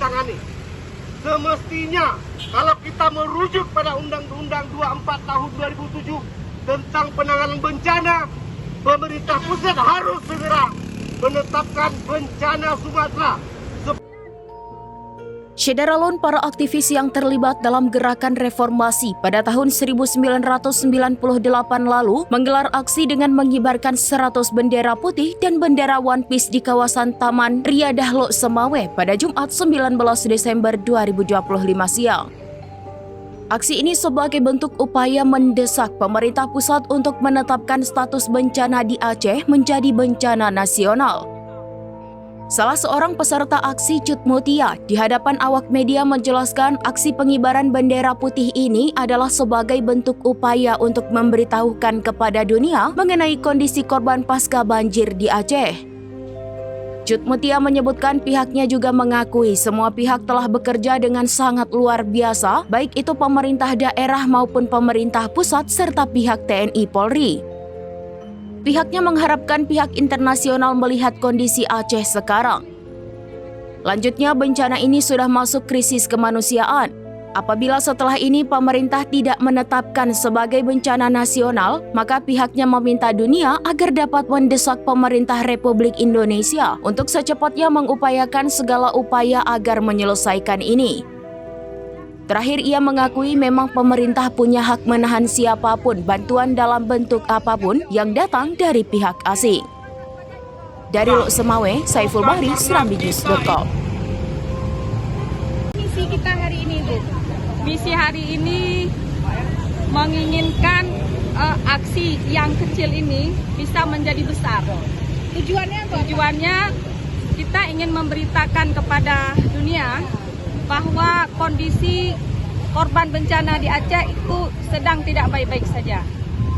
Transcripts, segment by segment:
ditangani. Semestinya kalau kita merujuk pada Undang-Undang 24 tahun 2007 tentang penanganan bencana, pemerintah pusat harus segera menetapkan bencana Sumatera. Syederalun para aktivis yang terlibat dalam gerakan reformasi pada tahun 1998 lalu menggelar aksi dengan mengibarkan 100 bendera putih dan bendera One Piece di kawasan Taman Ria Dahlo Semawe pada Jumat 19 Desember 2025 siang. Aksi ini sebagai bentuk upaya mendesak pemerintah pusat untuk menetapkan status bencana di Aceh menjadi bencana nasional. Salah seorang peserta aksi Cut Mutia di hadapan awak media menjelaskan aksi pengibaran bendera putih ini adalah sebagai bentuk upaya untuk memberitahukan kepada dunia mengenai kondisi korban pasca banjir di Aceh. Cut Mutia menyebutkan pihaknya juga mengakui semua pihak telah bekerja dengan sangat luar biasa, baik itu pemerintah daerah maupun pemerintah pusat serta pihak TNI Polri. Pihaknya mengharapkan pihak internasional melihat kondisi Aceh sekarang. Lanjutnya, bencana ini sudah masuk krisis kemanusiaan. Apabila setelah ini pemerintah tidak menetapkan sebagai bencana nasional, maka pihaknya meminta dunia agar dapat mendesak pemerintah Republik Indonesia untuk secepatnya mengupayakan segala upaya agar menyelesaikan ini. Terakhir, ia mengakui memang pemerintah punya hak menahan siapapun bantuan dalam bentuk apapun yang datang dari pihak asing. Dari Lok Semawe, Saiful Bahri, SerambiNews.com. Misi kita hari ini, Bu. Misi hari ini menginginkan aksi yang kecil ini bisa menjadi besar. Tujuannya apa? Tujuannya kita ingin memberitakan kepada dunia bahwa kondisi korban bencana di Aceh itu sedang tidak baik-baik saja.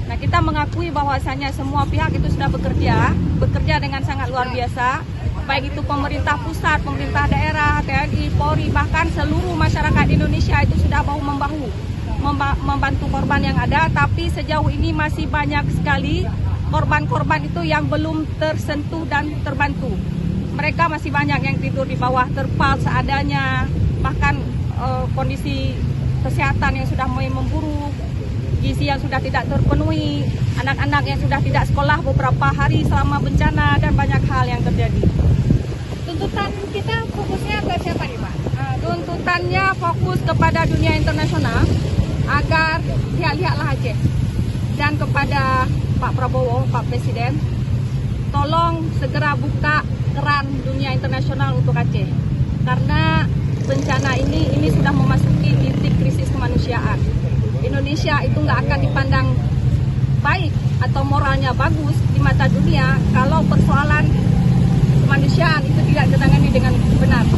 Nah, kita mengakui bahwasanya semua pihak itu sudah bekerja dengan sangat luar biasa, baik itu pemerintah pusat, pemerintah daerah, TNI, Polri, bahkan seluruh masyarakat Indonesia itu sudah bahu-membahu membantu korban yang ada, tapi sejauh ini masih banyak sekali korban-korban itu yang belum tersentuh dan terbantu. Mereka masih banyak yang tidur di bawah terpal seadanya, bahkan kondisi kesehatan yang sudah mulai memburuk, gizi yang sudah tidak terpenuhi, anak-anak yang sudah tidak sekolah beberapa hari selama bencana, dan banyak hal yang terjadi. Tuntutan kita fokusnya ke siapa nih, Pak? Tuntutannya fokus kepada dunia internasional agar lihat-lihatlah Aceh, dan kepada Pak Prabowo, Pak Presiden, tolong segera buka keran dunia internasional untuk Aceh, karena bencana ini sudah memasuki titik krisis kemanusiaan. Indonesia itu nggak akan dipandang baik atau moralnya bagus di mata dunia kalau persoalan kemanusiaan itu tidak ditangani dengan benar.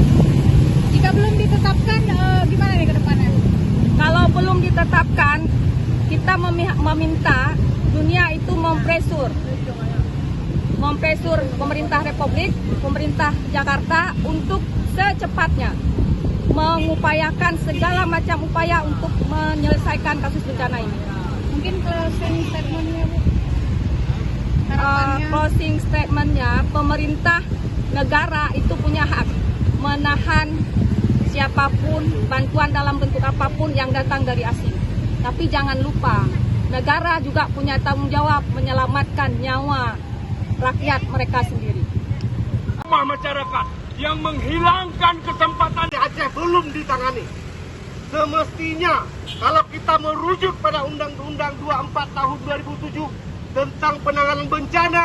Jika belum ditetapkan, gimana nih ke depannya? Kalau belum ditetapkan, kita meminta dunia itu mempresur pemerintah Republik, pemerintah Jakarta untuk secepatnya mengupayakan segala macam upaya untuk menyelesaikan kasus bencana ini. Mungkin closing statement-nya, Bu? Closing statement-nya, pemerintah negara itu punya hak menahan siapapun, bantuan dalam bentuk apapun yang datang dari asing. Tapi jangan lupa, negara juga punya tanggung jawab menyelamatkan nyawa rakyat mereka sendiri. Masyarakat yang menghilangkan kesempatan di Aceh belum ditangani. Semestinya kalau kita merujuk pada Undang-Undang 24 tahun 2007 tentang penanganan bencana,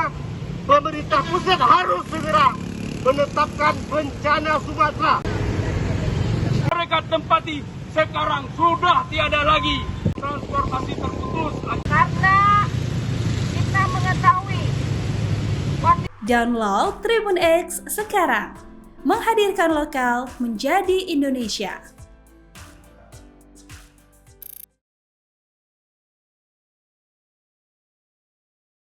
pemerintah pusat harus segera menetapkan bencana Sumatera. Mereka tempati sekarang sudah tiada lagi transportasi terputus. Karena kita mengetahui Download Tribun X sekarang, menghadirkan lokal menjadi Indonesia.